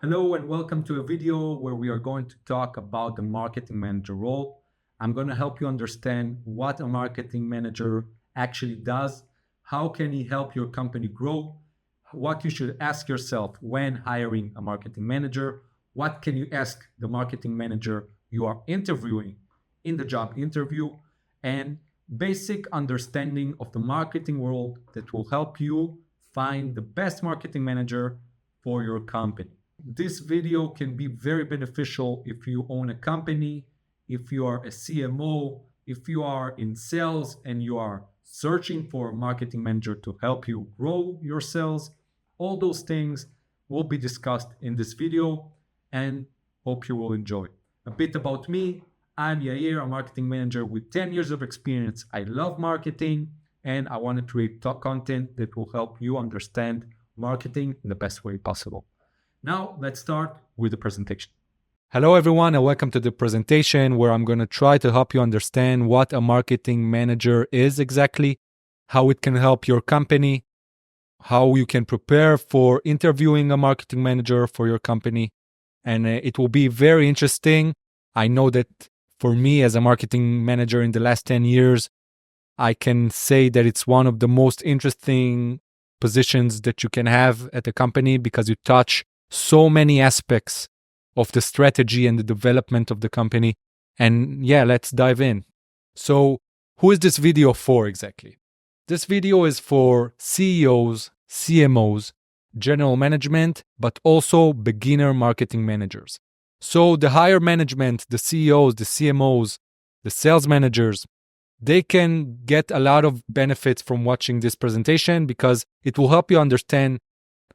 Hello and welcome to a video where we are going to talk about the marketing manager role. I'm going to help you understand what a marketing manager actually does, how can he help your company grow, what you should ask yourself when hiring a marketing manager, what can you ask the marketing manager you are interviewing in the job interview, and basic understanding of the marketing world that will help you find the best marketing manager for your company. This video can be very beneficial if you own a company, if you are a CMO, if you are in sales and you are searching for a marketing manager to help you grow your sales. All those things will be discussed in this video and hope you will enjoy. A bit about me. I'm Yair, a marketing manager with 10 years of experience. I love marketing and I want to create content that will help you understand marketing in the best way possible. Now, let's start with the presentation. Hello, everyone, and welcome to the presentation where I'm going to try to help you understand what a marketing manager is exactly, how it can help your company, how you can prepare for interviewing a marketing manager for your company. And it will be very interesting. I know that for me as a marketing manager in the last 10 years, I can say that it's one of the most interesting positions that you can have at a company because you touch so many aspects of the strategy and the development of the company. And yeah, let's dive in. So, who is this video for exactly? This video is for CEOs, CMOs, general management, but also beginner marketing managers. So, the higher management, the CEOs, the CMOs, the sales managers, they can get a lot of benefits from watching this presentation because it will help you understand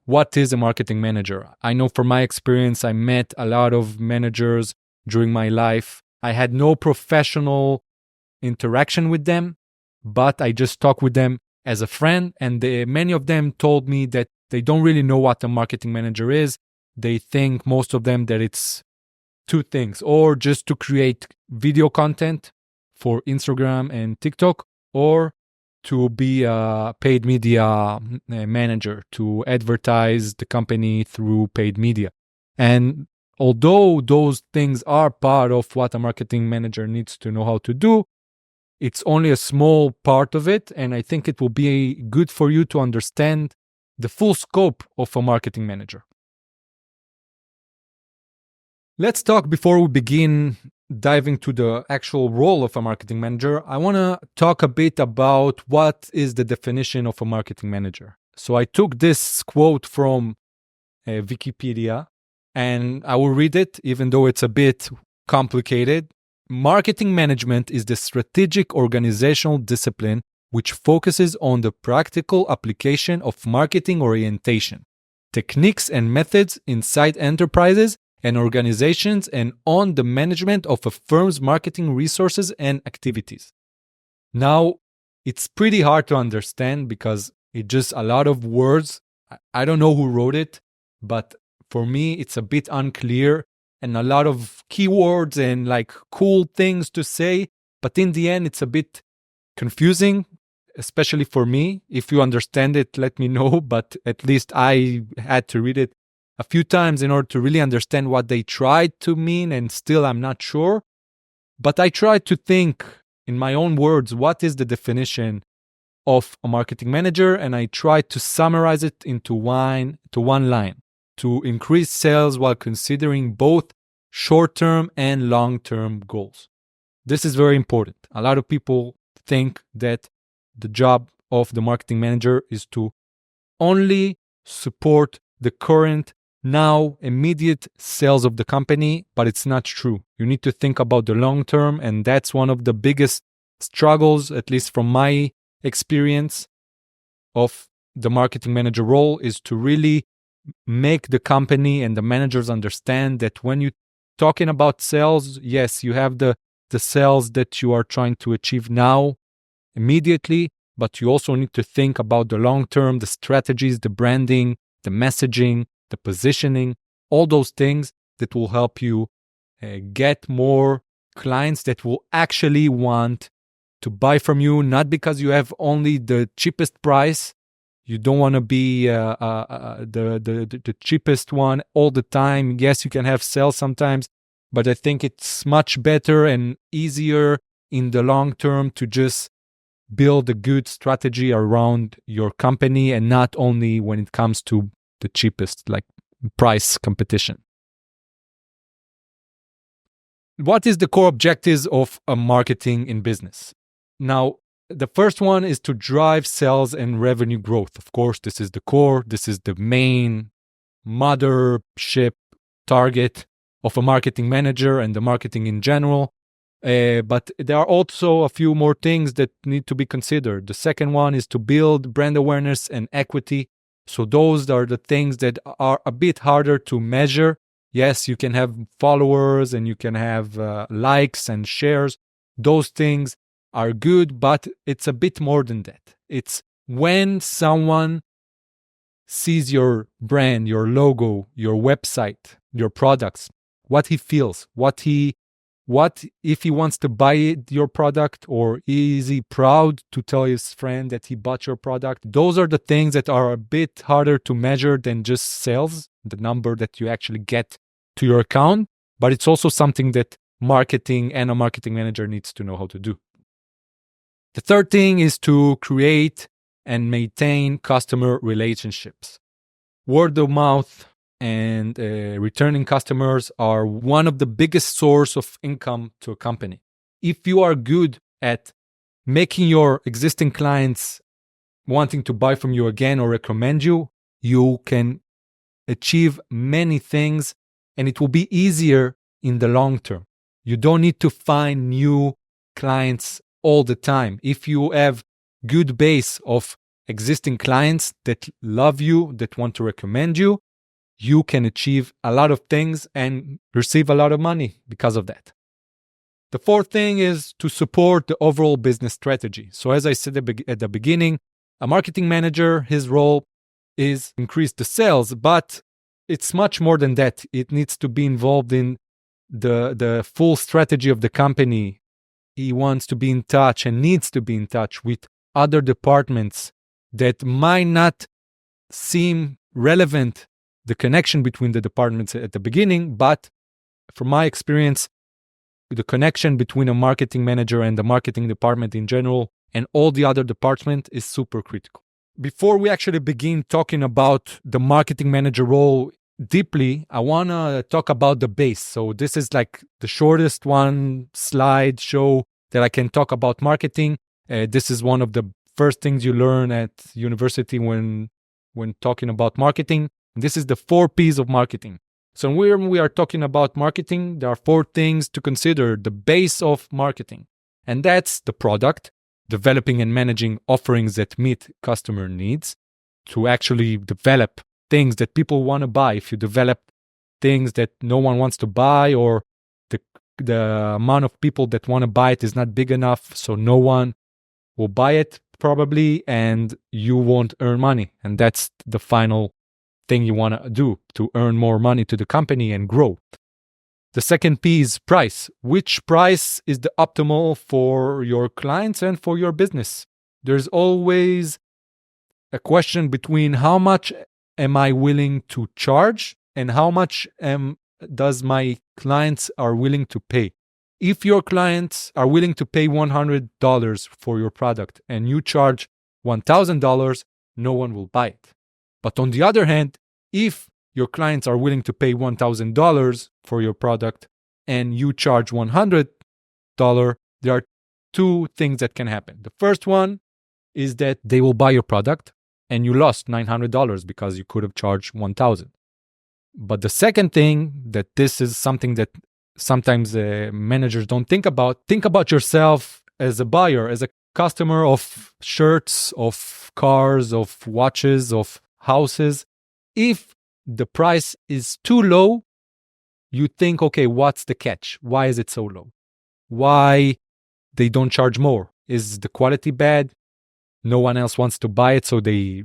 what is a marketing manager. I know from my experience, I met a lot of managers during my life. I had no professional interaction with them, but I just talked with them as a friend. And many of them told me that they don't really know what a marketing manager is. They think, most of them, that it's two things, or just to create video content for Instagram and TikTok, or to be a paid media manager to advertise the company through paid media. And although those things are part of what a marketing manager needs to know how to do, it's only a small part of it. And I think it will be good for you to understand the full scope of a marketing manager. Let's talk before we begin diving to the actual role of a marketing manager. I want to talk a bit about what is the definition of a marketing manager. So I took this quote from Wikipedia and I will read it, even though it's a bit complicated. Marketing management is the strategic organizational discipline which focuses on the practical application of marketing orientation, techniques and methods inside enterprises and organizations, and on the management of a firm's marketing resources and activities. Now, it's pretty hard to understand because it's just a lot of words. I don't know who wrote it, but for me, it's a bit unclear and a lot of keywords and like cool things to say. But in the end, it's a bit confusing, especially for me. If you understand it, let me know. But at least I had to read it a few times in order to really understand what they tried to mean, and still I'm not sure. But I tried to think in my own words, what is the definition of a marketing manager? And I tried to summarize it into one line: to increase sales while considering both short-term and long-term goals. This is very important. A lot of people think that the job of the marketing manager is to only support the current, now immediate sales of the company, but it's not true. You need to think about the long term, and that's one of the biggest struggles, at least from my experience of the marketing manager role, is to really make the company and the managers understand that when you're talking about sales, yes, you have the sales that you are trying to achieve now immediately, but you also need to think about the long term, the strategies, the branding, the messaging, the positioning, all those things that will help you get more clients that will actually want to buy from you, not because you have only the cheapest price, You don't want to be the cheapest one all the time. Yes, you can have sales sometimes, but I think it's much better and easier in the long term to just build a good strategy around your company and not only when it comes to the cheapest, like price competition. What is the core objectives of a marketing in business? Now, the first one is to drive sales and revenue growth. Of course, this is the core. This is the main mothership target of a marketing manager and the marketing in general. But there are also a few more things that need to be considered. The second one is to build brand awareness and equity. So those are the things that are a bit harder to measure. Yes, you can have followers and you can have likes and shares. Those things are good, but it's a bit more than that. It's when someone sees your brand, your logo, your website, your products, what he feels, what if he wants to buy your product, or is he proud to tell his friend that he bought your product? Those are the things that are a bit harder to measure than just sales, the number that you actually get to your account, but it's also something that marketing and a marketing manager needs to know how to do. The third thing is to create and maintain customer relationships. Word of mouth and returning customers are one of the biggest source of income to a company. If you are good at making your existing clients wanting to buy from you again or recommend you, you can achieve many things and it will be easier in the long term. You don't need to find new clients all the time. If you have good base of existing clients that love you, that want to recommend you, you can achieve a lot of things and receive a lot of money because of that. The fourth thing is to support the overall business strategy. So as I said at the beginning, a marketing manager, his role is increase the sales, but it's much more than that. It needs to be involved in the full strategy of the company. He wants to be in touch and needs to be in touch with other departments that might not seem relevant, the connection between the departments at the beginning, but from my experience, the connection between a marketing manager and the marketing department in general and all the other departments is super critical. Before we actually begin talking about the marketing manager role deeply, I want to talk about the base. So this is like the shortest one slide show that I can talk about marketing. This is one of the first things you learn at university when talking about marketing. This is the 4 P's of marketing. So when we are talking about marketing, there are 4 things to consider, the base of marketing. And that's the product, developing and managing offerings that meet customer needs, to actually develop things that people want to buy. If you develop things that no one wants to buy, or the amount of people that want to buy it is not big enough, so no one will buy it probably, and you won't earn money. And that's the final thing you want to do, to earn more money to the company and grow. The second P is price. Which price is the optimal for your clients and for your business? There's always a question between how much am I willing to charge and how much does my clients are willing to pay. If your clients are willing to pay $100 for your product and you charge $1,000, no one will buy it. But on the other hand, if your clients are willing to pay $1,000 for your product and you charge $100, there are 2 things that can happen. The first one is that they will buy your product and you lost $900 because you could have charged $1,000. But the second thing, that this is something that sometimes managers don't think about yourself as a buyer, as a customer of shirts, of cars, of watches, of houses. If the price is too low, you think, okay, what's the catch? Why is it so low? Why they don't charge more? Is the quality bad? No one else wants to buy it, so they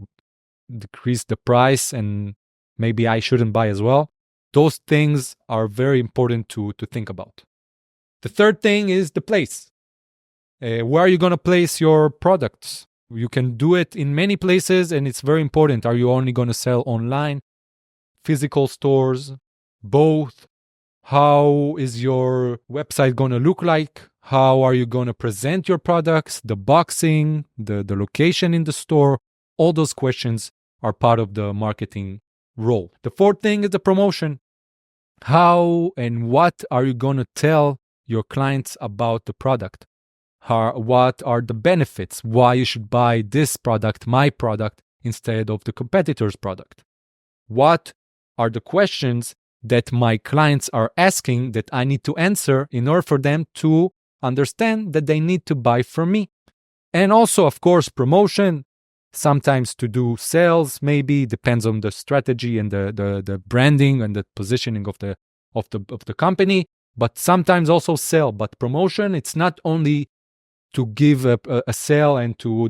decrease the price, and maybe I shouldn't buy as well. Those things are very important to think about. The third thing is the place. Where are you going to place your products? You can do it in many places, and it's very important. Are you only going to sell online, physical stores, both? How is your website going to look like? How are you going to present your products, the boxing, the location in the store? All those questions are part of the marketing role. The fourth thing is the promotion. How and what are you going to tell your clients about the product? What are the benefits? Why you should buy this product, my product, instead of the competitor's product? What are the questions that my clients are asking that I need to answer in order for them to understand that they need to buy from me? And also, of course, promotion. Sometimes to do sales, maybe depends on the strategy and the branding and the positioning of the company. But sometimes also sell. But promotion, it's not only to give a sale and to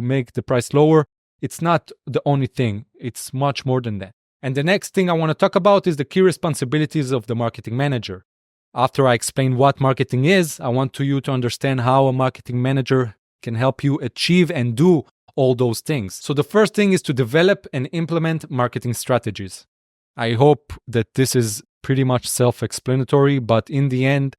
make the price lower. It's not the only thing. It's much more than that. And the next thing I want to talk about is the key responsibilities of the marketing manager. After I explain what marketing is, I want you to understand how a marketing manager can help you achieve and do all those things. So the first thing is to develop and implement marketing strategies. I hope that this is pretty much self-explanatory, but in the end,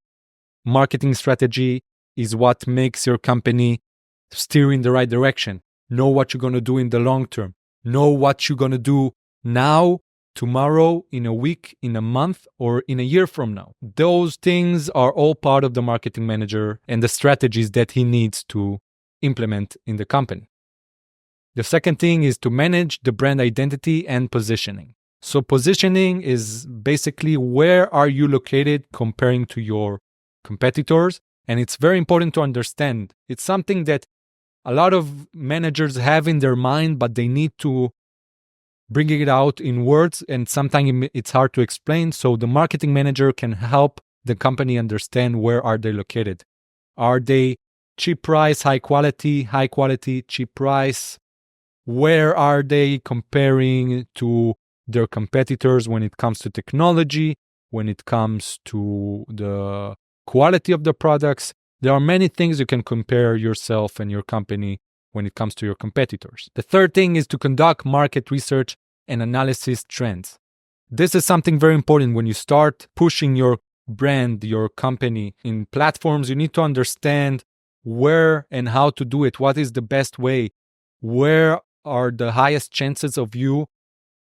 marketing strategy is what makes your company steer in the right direction. Know what you're going to do in the long term. Know what you're going to do now, tomorrow, in a week, in a month, or in a year from now. Those things are all part of the marketing manager and the strategies that he needs to implement in the company. The second thing is to manage the brand identity and positioning. So positioning is basically where are you located comparing to your competitors. And it's very important to understand. It's something that a lot of managers have in their mind, but they need to bring it out in words. And sometimes it's hard to explain. So the marketing manager can help the company understand where are they located. Are they cheap price, high quality, cheap price? Where are they comparing to their competitors when it comes to technology, when it comes to the quality of the products? There are many things you can compare yourself and your company when it comes to your competitors. The third thing is to conduct market research and analysis trends. This is something very important when you start pushing your brand, your company in platforms. You need to understand where and how to do it. What is the best way? Where are the highest chances of you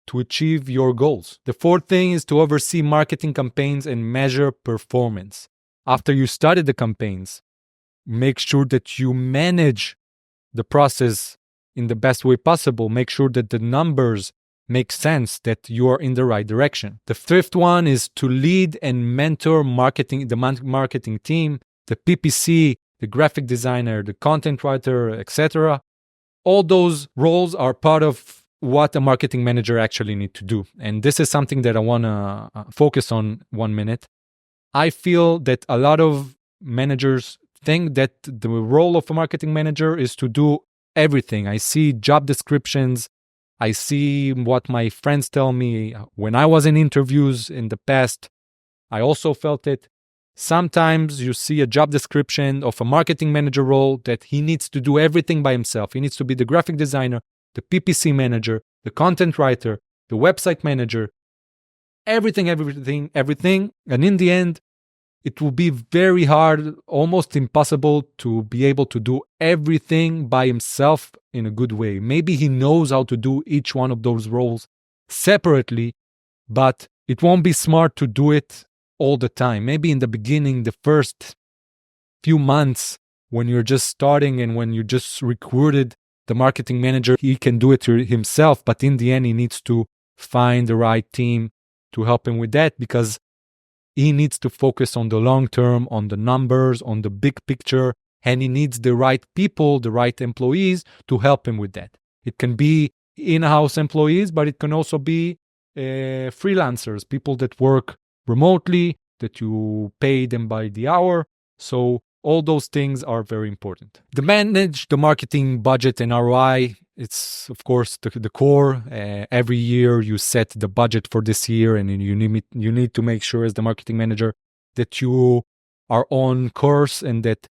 to achieve your goals? The fourth thing is to oversee marketing campaigns and measure performance. After you started the campaigns, make sure that you manage the process in the best way possible. Make sure that the numbers make sense, that you are in the right direction. The fifth one is to lead and mentor the marketing team, the PPC, the graphic designer, the content writer, etc. All those roles are part of what a marketing manager actually need to do. And this is something that I want to focus on 1 minute. I feel that a lot of managers think that the role of a marketing manager is to do everything. I see job descriptions. I see what my friends tell me when I was in interviews in the past. I also felt it. Sometimes you see a job description of a marketing manager role that he needs to do everything by himself. He needs to be the graphic designer, the PPC manager, the content writer, the website manager, everything. And in the end, it will be very hard, almost impossible to be able to do everything by himself in a good way. Maybe he knows how to do each one of those roles separately, but it won't be smart to do it all the time. Maybe in the beginning, the first few months, when you're just starting and when you just recruited the marketing manager, he can do it himself. But in the end, he needs to find the right team to help him with that, because he needs to focus on the long term, on the numbers, on the big picture, and he needs the right people, the right employees to help him with that. It can be in-house employees, but it can also be freelancers, people that work remotely, that you pay them by the hour. So all those things are very important. To manage the marketing budget and ROI, it's of course the core. Every year you set the budget for this year, and you need to make sure as the marketing manager that you are on course and that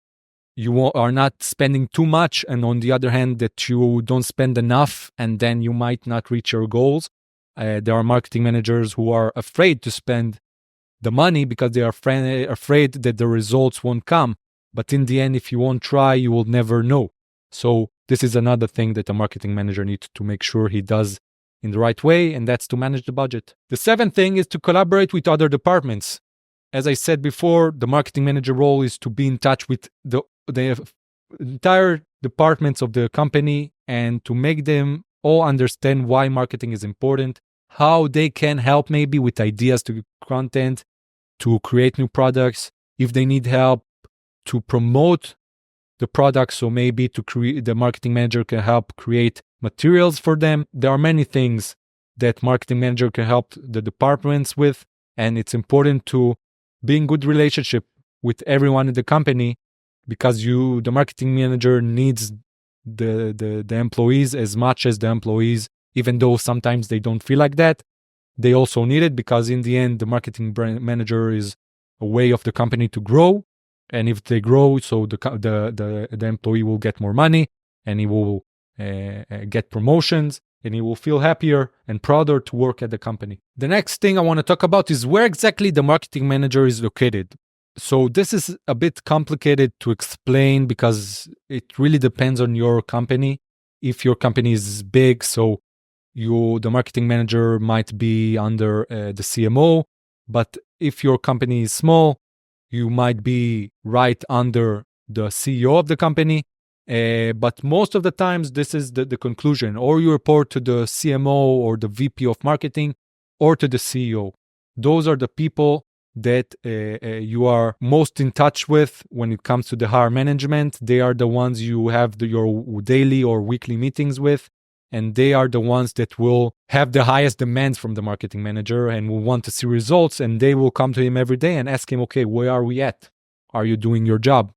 are not spending too much, and on the other hand, that you don't spend enough, and then you might not reach your goals. There are marketing managers who are afraid to spend the money because they are afraid that the results won't come. But in the end, if you won't try, you will never know. So this is another thing that a marketing manager needs to make sure he does in the right way, and that's to manage the budget. The seventh thing is to collaborate with other departments. As I said before, the marketing manager role is to be in touch with the entire departments of the company and to make them all understand why marketing is important, how they can help maybe with ideas to content, to create new products, if they need help to promote the products, so maybe to create, the marketing manager can help create materials for them. There are many things that marketing manager can help the departments with, and it's important to be in good relationship with everyone in the company, because the marketing manager needs the employees as much as the employees, even though sometimes they don't feel like that. They also need it, because in the end, the marketing manager is a way of the company to grow. And if they grow, so the employee will get more money, and he will get promotions, and he will feel happier and prouder to work at the company. The next thing I want to talk about is where exactly the marketing manager is located. So this is a bit complicated to explain because it really depends on your company. If your company is big, so the marketing manager might be under the CMO, but if your company is small, you might be right under the CEO of the company. But most of the times, this is the conclusion. Or you report to the CMO or the VP of marketing or to the CEO. Those are the people that you are most in touch with when it comes to the higher management. They are the ones you have your daily or weekly meetings with. And they are the ones that will have the highest demands from the marketing manager and will want to see results. And they will come to him every day and ask him, okay, where are we at? Are you doing your job?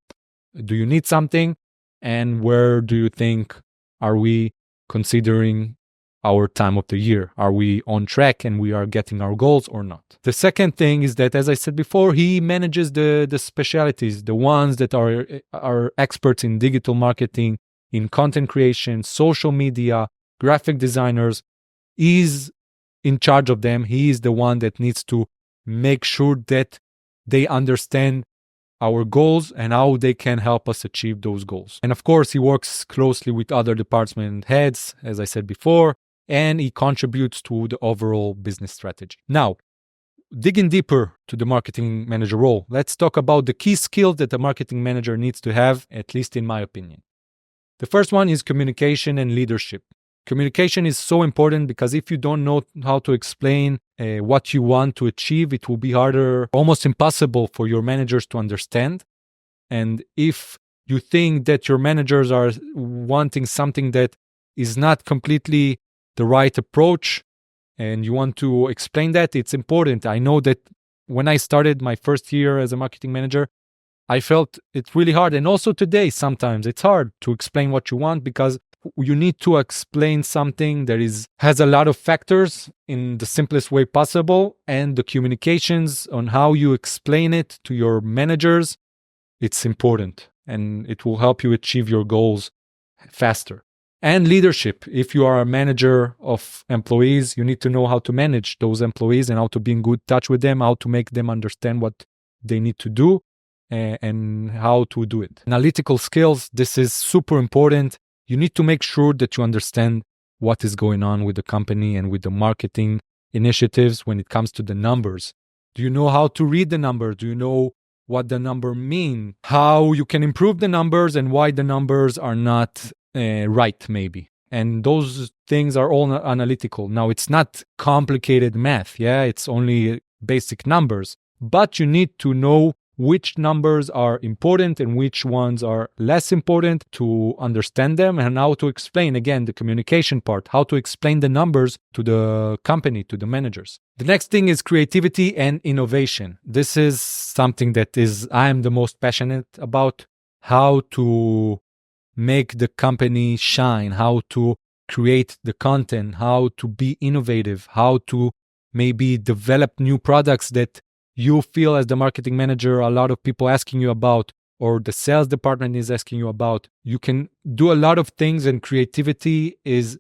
Do you need something? And where do you think are we considering our time of the year? Are we on track and we are getting our goals or not? The second thing is that, as I said before, he manages the specialties, the ones that are experts in digital marketing, in content creation, social media, graphic designers. He's in charge of them. He is the one that needs to make sure that they understand our goals and how they can help us achieve those goals. And of course, he works closely with other department heads, as I said before, and he contributes to the overall business strategy. Now, digging deeper to the marketing manager role, let's talk about the key skills that a marketing manager needs to have, at least in my opinion. The first one is communication and leadership. Communication is so important because if you don't know how to explain what you want to achieve, it will be harder, almost impossible for your managers to understand. And if you think that your managers are wanting something that is not completely the right approach, and you want to explain that, it's important. I know that when I started my first year as a marketing manager, I felt it's really hard. And also today, sometimes it's hard to explain what you want because you need to explain something that has a lot of factors in the simplest way possible. And the communications on how you explain it to your managers, it's important. And it will help you achieve your goals faster. And leadership. If you are a manager of employees, you need to know how to manage those employees and how to be in good touch with them, how to make them understand what they need to do and how to do it. Analytical skills, this is super important. You need to make sure that you understand what is going on with the company and with the marketing initiatives when it comes to the numbers. Do you know how to read the numbers? Do you know what the number mean? How you can improve the numbers and why the numbers are not right, maybe. And those things are all analytical. Now, it's not complicated math. Yeah, it's only basic numbers. But you need to know which numbers are important and which ones are less important to understand them and how to explain, again, the communication part, how to explain the numbers to the company, to the managers. The next thing is creativity and innovation. This is something that I am the most passionate about, how to make the company shine, how to create the content, how to be innovative, how to maybe develop new products that you feel as the marketing manager, a lot of people asking you about, or the sales department is asking you about. You can do a lot of things, and creativity is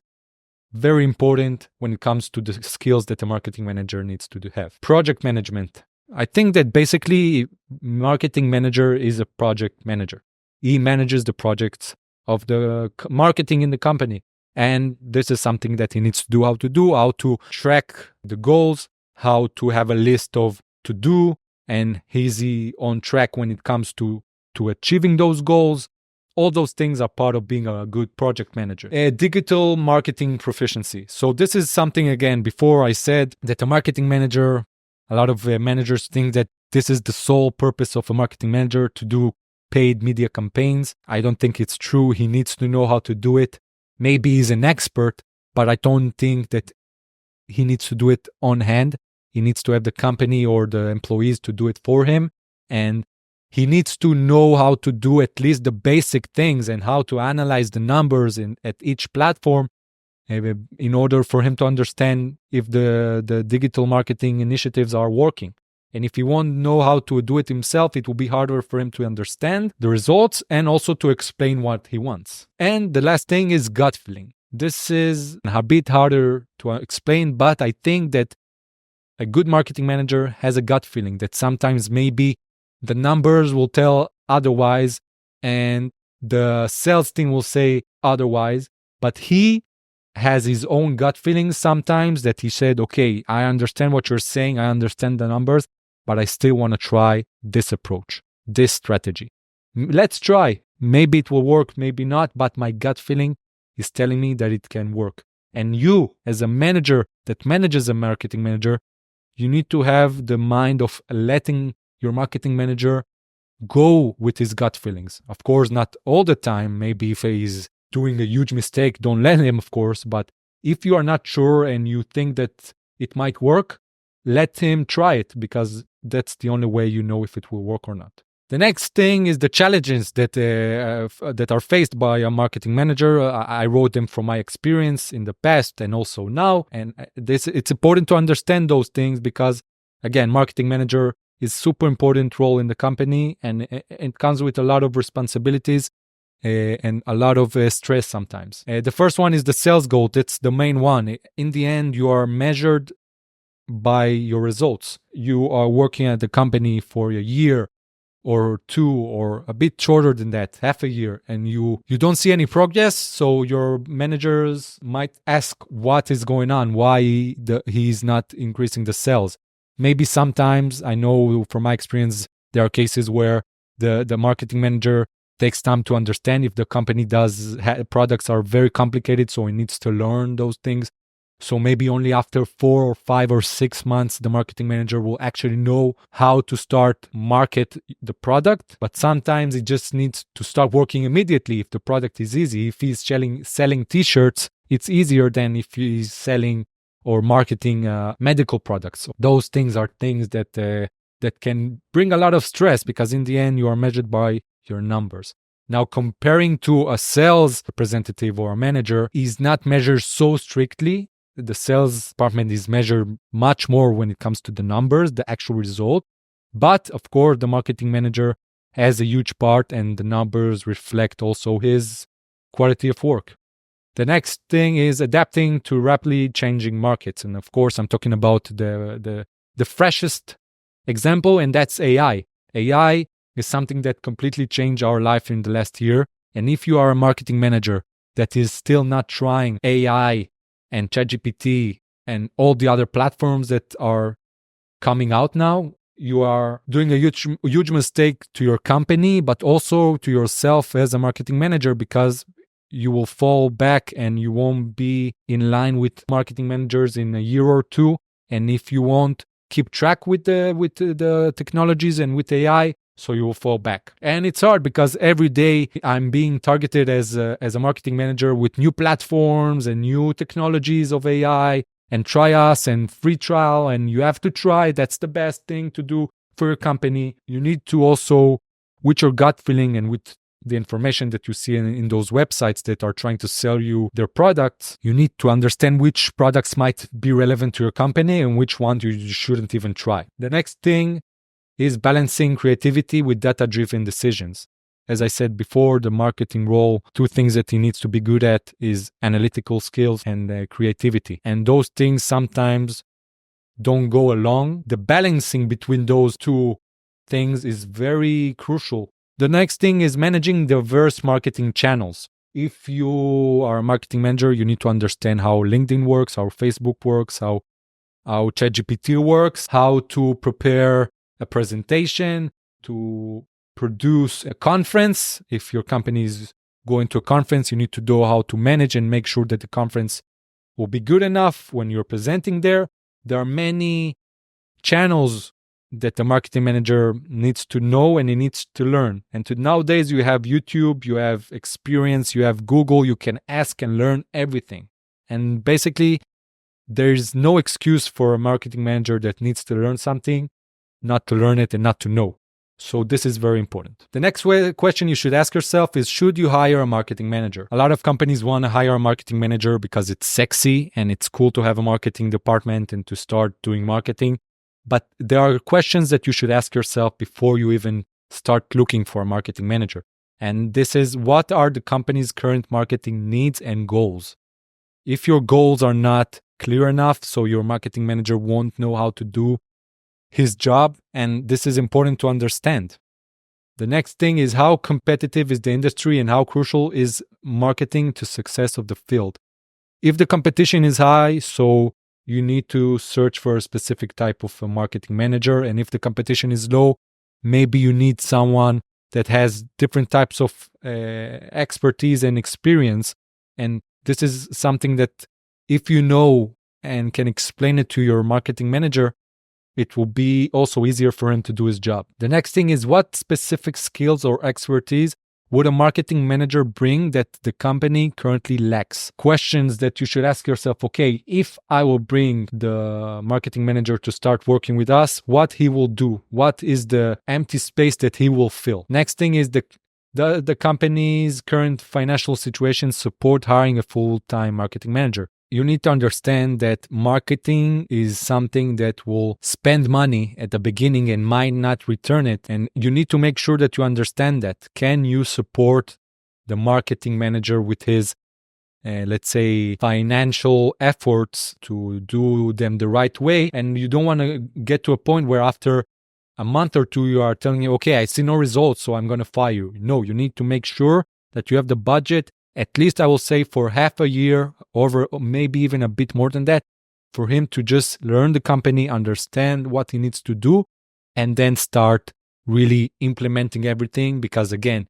very important when it comes to the skills that a marketing manager needs to have. Project management. I think that basically marketing manager is a project manager. He manages the projects of the marketing in the company. And this is something that he needs to do, how to track the goals, how to have a list of to do, and is he on track when it comes to achieving those goals. All those things are part of being a good project manager. Digital marketing proficiency. So this is something, again, before I said that a marketing manager, a lot of managers think that this is the sole purpose of a marketing manager, to do paid media campaigns. I don't think it's true. He needs to know how to do it. Maybe he's an expert, but I don't think that he needs to do it on hand. He needs to have the company or the employees to do it for him. And he needs to know how to do at least the basic things and how to analyze the numbers at each platform in order for him to understand if the digital marketing initiatives are working. And if he won't know how to do it himself, it will be harder for him to understand the results and also to explain what he wants. And the last thing is gut feeling. This is a bit harder to explain, but I think that a good marketing manager has a gut feeling that sometimes maybe the numbers will tell otherwise and the sales team will say otherwise, but he has his own gut feelings sometimes that he said, okay, I understand what you're saying, I understand the numbers, but I still want to try this approach, this strategy. Let's try. Maybe it will work, maybe not, but my gut feeling is telling me that it can work. And you, as a manager that manages a marketing manager, you need to have the mind of letting your marketing manager go with his gut feelings. Of course, not all the time. Maybe if he's doing a huge mistake, don't let him, of course. But if you are not sure and you think that it might work, let him try it, because that's the only way you know if it will work or not. The next thing is the challenges that are faced by a marketing manager. I wrote them from my experience in the past and also now. And it's important to understand those things because, again, marketing manager is super important role in the company, and it comes with a lot of responsibilities and a lot of stress sometimes. The first one is the sales goal. That's the main one. In the end, you are measured by your results. You are working at the company for a year or two, or a bit shorter than that, half a year, and you don't see any progress. So your managers might ask what is going on, why he's not increasing the sales. Maybe sometimes, I know from my experience, there are cases where the marketing manager takes time to understand if the company products are very complicated, so he needs to learn those things. So maybe only after 4 or 5 or 6 months, the marketing manager will actually know how to start market the product. But sometimes he just needs to start working immediately if the product is easy. If he's selling t-shirts, it's easier than if he's selling or marketing medical products. So those things are things that can bring a lot of stress, because in the end, you are measured by your numbers. Now, comparing to a sales representative or a manager is not measured so strictly. The sales department is measured much more when it comes to the numbers, the actual result. But of course, the marketing manager has a huge part, and the numbers reflect also his quality of work. The next thing is adapting to rapidly changing markets. And of course, I'm talking about the freshest example, and that's AI. AI is something that completely changed our life in the last year. And if you are a marketing manager that is still not trying AI and ChatGPT and all the other platforms that are coming out now, you are doing a huge mistake to your company, but also to yourself as a marketing manager, because you will fall back and you won't be in line with marketing managers in a year or two. And if you won't keep track with the technologies and with AI, so you will fall back. And it's hard because every day I'm being targeted as a marketing manager with new platforms and new technologies of AI, and try us and free trial, and you have to try. That's the best thing to do for your company. You need to also, with your gut feeling and with the information that you see in those websites that are trying to sell you their products, you need to understand which products might be relevant to your company and which ones you shouldn't even try. The next thing is balancing creativity with data-driven decisions. As I said before, the marketing role, two things that he needs to be good at is analytical skills and creativity. And those things sometimes don't go along. The balancing between those two things is very crucial. The next thing is managing diverse marketing channels. If you are a marketing manager, you need to understand how LinkedIn works, how Facebook works, how ChatGPT works, how to prepare a presentation, to produce a conference. If your company is going to a conference, you need to know how to manage and make sure that the conference will be good enough when you're presenting there. There are many channels that the marketing manager needs to know and he needs to learn. And nowadays you have YouTube, you have experience, you have Google, you can ask and learn everything. And basically, there's no excuse for a marketing manager that needs to learn something, not to learn it and not to know. So this is very important. The next question you should ask yourself is, should you hire a marketing manager? A lot of companies want to hire a marketing manager because it's sexy and it's cool to have a marketing department and to start doing marketing. But there are questions that you should ask yourself before you even start looking for a marketing manager. And this is, what are the company's current marketing needs and goals? If your goals are not clear enough, so your marketing manager won't know how to do his job, and this is important to understand. The next thing is, how competitive is the industry and how crucial is marketing to success of the field? If the competition is high, so you need to search for a specific type of a marketing manager. And if the competition is low, maybe you need someone that has different types of expertise and experience. And this is something that if you know and can explain it to your marketing manager, it will be also easier for him to do his job. The next thing is, what specific skills or expertise would a marketing manager bring that the company currently lacks? Questions that you should ask yourself, okay, if I will bring the marketing manager to start working with us, what he will do? What is the empty space that he will fill? Next thing is, the company's current financial situation support hiring a full-time marketing manager. You need to understand that marketing is something that will spend money at the beginning and might not return it. And you need to make sure that you understand that. Can you support the marketing manager with his, let's say, financial efforts to do them the right way? And you don't want to get to a point where after a month or two, you are telling you, okay, I see no results, so I'm going to fire you. No, you need to make sure that you have the budget, at least I will say for half a year, or maybe even a bit more than that, for him to just learn the company, understand what he needs to do, and then start really implementing everything. Because again,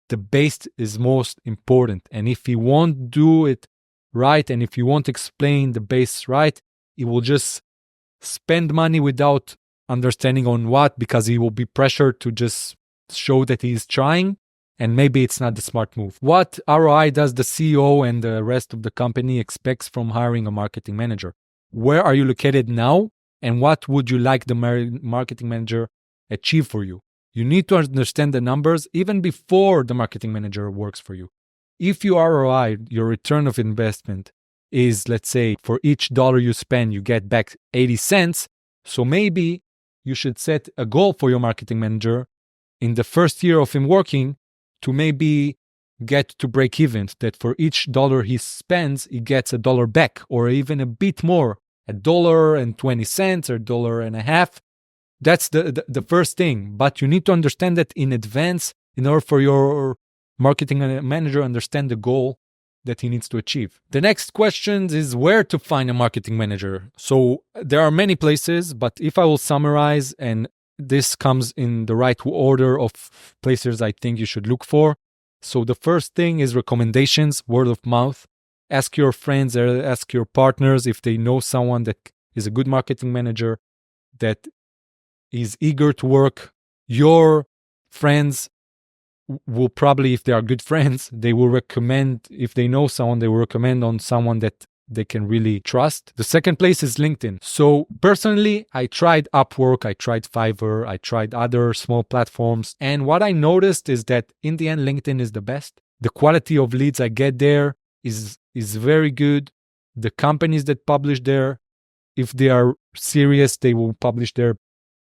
the base is most important. And if he won't do it right, and if he won't explain the base right, he will just spend money without understanding on what, because he will be pressured to just show that he is trying. And maybe it's not the smart move. What ROI does the CEO and the rest of the company expects from hiring a marketing manager? Where are you located now? And what would you like the marketing manager achieve for you? You need to understand the numbers even before the marketing manager works for you. If your ROI, your return of investment, is, let's say, for each dollar you spend, you get back 80 cents. So maybe you should set a goal for your marketing manager in the first year of him working to maybe get to break even, that for each dollar he spends, he gets a dollar back, or even a bit more, $1.20 or $1.50. That's the first thing. But you need to understand that in advance in order for your marketing manager understand the goal that he needs to achieve. The next question is where to find a marketing manager. So there are many places, but if I will summarize, and this comes in the right order of places I think you should look for. So the first thing is recommendations, word of mouth. Ask your friends or ask your partners if they know someone that is a good marketing manager, that is eager to work. Your friends will probably, if they are good friends, they will recommend, if they know someone, they will recommend on someone that they can really trust. The second place is LinkedIn. So personally, I tried Upwork, I tried Fiverr, I tried other small platforms. And what I noticed is that in the end, LinkedIn is the best. The quality of leads I get there is very good. The companies that publish there, if they are serious, they will publish there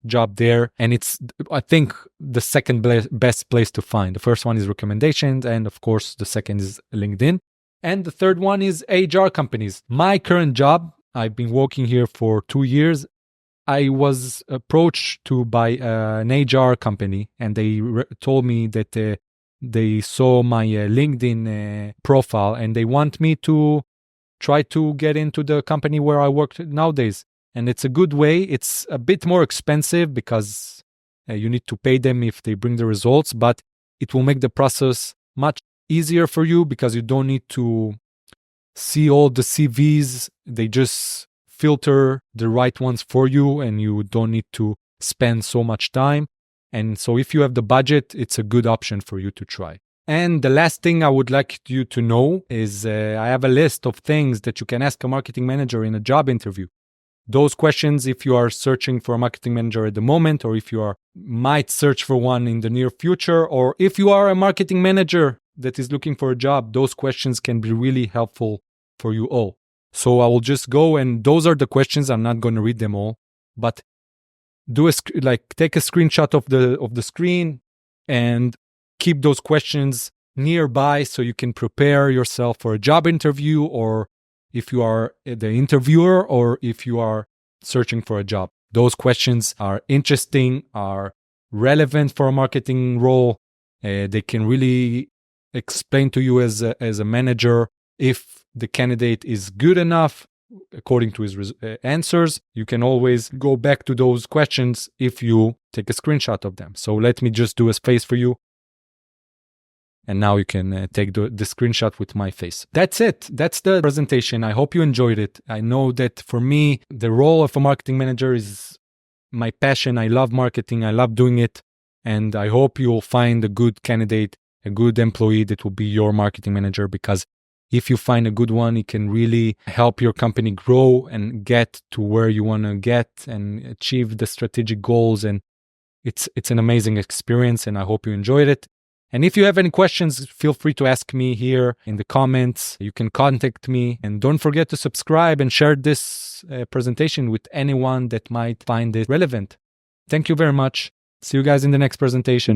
job there. And it's, I think, the second best place to find. The first one is recommendations. And of course, the second is LinkedIn. And the third one is HR companies. My current job, I've been working here for 2 years. I was approached by an HR company, and they told me that they saw my LinkedIn profile, and they want me to try to get into the company where I work nowadays. And it's a good way. It's a bit more expensive because you need to pay them if they bring the results, but it will make the process much easier for you because you don't need to see all the CVs. They just filter the right ones for you, and you don't need to spend so much time. And so if you have the budget, it's a good option for you to try. And the last thing I would like you to know is I have a list of things that you can ask a marketing manager in a job interview. Those questions, if you are searching for a marketing manager at the moment, or if you might search for one in the near future, or if you are a marketing manager that is looking for a job, those questions can be really helpful for you all. So I will just go, and those are the questions. I'm not going to read them all, but take a screenshot of the screen and keep those questions nearby so you can prepare yourself for a job interview, or if you are the interviewer, or if you are searching for a job. Those questions are interesting, are relevant for a marketing role. They can really explain to you as a manager if the candidate is good enough according to his answers. You can always go back to those questions if you take a screenshot of them. So let me just do a space for you. And now you can take the screenshot with my face. That's it. That's the presentation. I hope you enjoyed it. I know that for me, the role of a marketing manager is my passion. I love marketing. I love doing it. And I hope you'll find a good candidate, a good employee that will be your marketing manager, because if you find a good one, it can really help your company grow and get to where you want to get and achieve the strategic goals. And it's an amazing experience, and I hope you enjoyed it. And if you have any questions, feel free to ask me here in the comments. You can contact me, and don't forget to subscribe and share this presentation with anyone that might find it relevant. Thank you very much. See you guys in the next presentation.